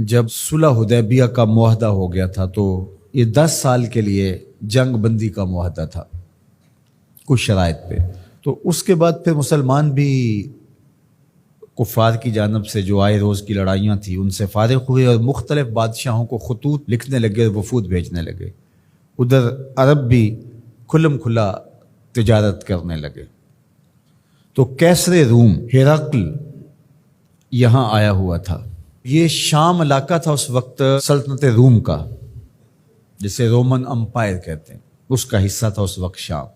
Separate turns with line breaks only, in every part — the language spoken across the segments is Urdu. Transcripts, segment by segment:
جب صلح حدیبیہ کا معاہدہ ہو گیا تھا تو یہ 10 سال کے لیے جنگ بندی کا معاہدہ تھا کچھ شرائط پہ. تو اس کے بعد پھر مسلمان بھی کفار کی جانب سے جو آئے روز کی لڑائیاں تھیں ان سے فارغ ہوئے اور مختلف بادشاہوں کو خطوط لکھنے لگے اور وفود بھیجنے لگے. ادھر عرب بھی کھلم کھلا تجارت کرنے لگے. تو کیسر روم ہرقل یہاں آیا ہوا تھا. یہ شام علاقہ تھا اس وقت سلطنت روم کا، جسے رومن امپائر کہتے ہیں، اس کا حصہ تھا اس وقت شام.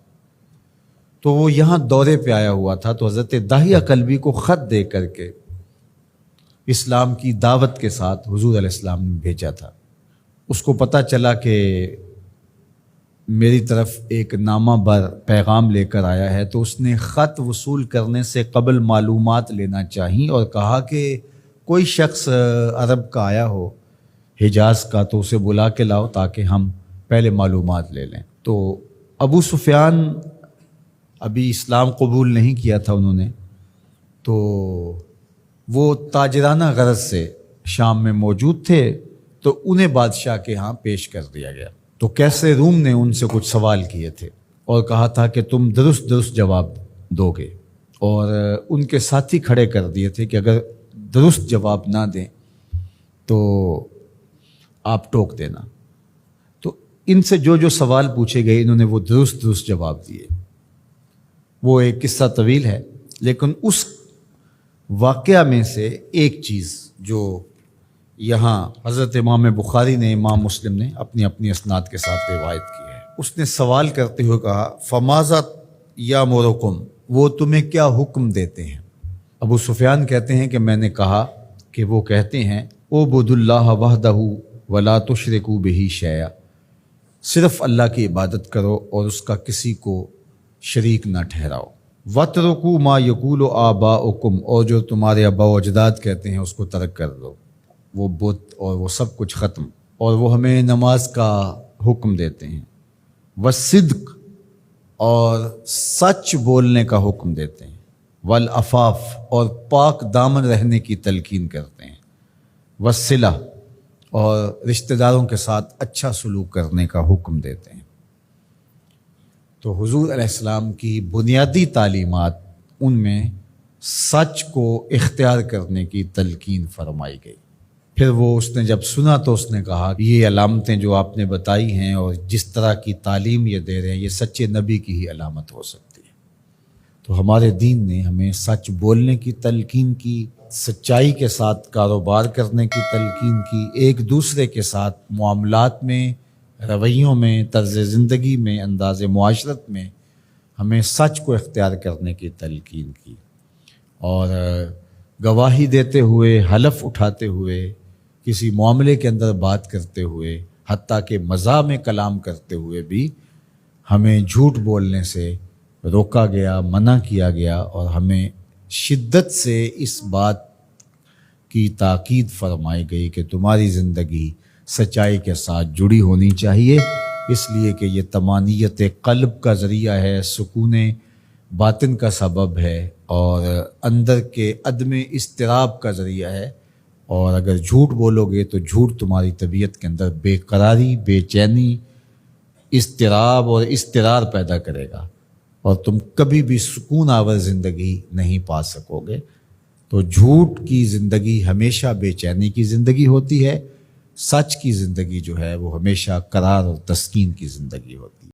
تو وہ یہاں دورے پہ آیا ہوا تھا. تو حضرت داہیہ کلبی کو خط دے کر کے اسلام کی دعوت کے ساتھ حضور علیہ السلام نے بھیجا تھا. اس کو پتہ چلا کہ میری طرف ایک نامہ بر پیغام لے کر آیا ہے، تو اس نے خط وصول کرنے سے قبل معلومات لینا چاہی اور کہا کہ کوئی شخص عرب کا آیا ہو حجاز کا تو اسے بلا کے لاؤ تاکہ ہم پہلے معلومات لے لیں. تو ابو سفیان ابھی اسلام قبول نہیں کیا تھا انہوں نے، تو وہ تاجرانہ غرض سے شام میں موجود تھے، تو انہیں بادشاہ کے ہاں پیش کر دیا گیا. تو کیسے روم نے ان سے کچھ سوال کیے تھے اور کہا تھا کہ تم درست جواب دو گے، اور ان کے ساتھی کھڑے کر دیے تھے کہ اگر درست جواب نہ دیں تو آپ ٹوک دینا. تو ان سے جو سوال پوچھے گئے انہوں نے وہ درست جواب دیے. وہ ایک قصہ طویل ہے، لیکن اس واقعہ میں سے ایک چیز جو یہاں حضرت امام بخاری نے، امام مسلم نے اپنی اپنی اسناد کے ساتھ روایت کی ہے. اس نے سوال کرتے ہوئے کہا فماذا یامرکم، وہ تمہیں کیا حکم دیتے ہیں؟ ابو سفیان کہتے ہیں کہ میں نے کہا کہ وہ کہتے ہیں اعبدوا اللہ وحدہ ولا تشرکوا بہ شیئا، صرف اللہ کی عبادت کرو اور اس کا کسی کو شریک نہ ٹھہراؤ. وَاتْرُكُوا مَا يَقُولُ آبَاؤُكُمْ، اور جو تمہارے آباء و اجداد کہتے ہیں اس کو ترک کر دو، وہ بت اور وہ سب کچھ ختم. اور وہ ہمیں نماز کا حکم دیتے ہیں. وَالصِّدْقِ، اور سچ بولنے کا حکم دیتے ہیں. والعفاف، اور پاک دامن رہنے کی تلقین کرتے ہیں. والصلہ، اور رشتہ داروں کے ساتھ اچھا سلوک کرنے کا حکم دیتے ہیں. تو حضور علیہ السلام کی بنیادی تعلیمات، ان میں سچ کو اختیار کرنے کی تلقین فرمائی گئی. پھر وہ اس نے جب سنا تو اس نے کہا یہ علامتیں جو آپ نے بتائی ہیں اور جس طرح کی تعلیم یہ دے رہے ہیں، یہ سچے نبی کی ہی علامت ہو سکتی ہے. تو ہمارے دین نے ہمیں سچ بولنے کی تلقین کی، سچائی کے ساتھ کاروبار کرنے کی تلقین کی، ایک دوسرے کے ساتھ معاملات میں، رویوں میں، طرز زندگی میں، انداز معاشرت میں ہمیں سچ کو اختیار کرنے کی تلقین کی. اور گواہی دیتے ہوئے، حلف اٹھاتے ہوئے، کسی معاملے کے اندر بات کرتے ہوئے، حتیٰ کہ مزاح میں کلام کرتے ہوئے بھی ہمیں جھوٹ بولنے سے روکا گیا، منع کیا گیا، اور ہمیں شدت سے اس بات کی تاکید فرمائی گئی کہ تمہاری زندگی سچائی کے ساتھ جڑی ہونی چاہیے، اس لیے کہ یہ طمانینت قلب کا ذریعہ ہے، سکون باطن کا سبب ہے، اور اندر کے عدم اضطراب کا ذریعہ ہے. اور اگر جھوٹ بولو گے تو جھوٹ تمہاری طبیعت کے اندر بے قراری، بے چینی، اضطراب اور اضطرار پیدا کرے گا، اور تم کبھی بھی سکون آور زندگی نہیں پا سکو گے. تو جھوٹ کی زندگی ہمیشہ بے چینی کی زندگی ہوتی ہے، سچ کی زندگی جو ہے وہ ہمیشہ قرار اور تسکین کی زندگی ہوتی ہے.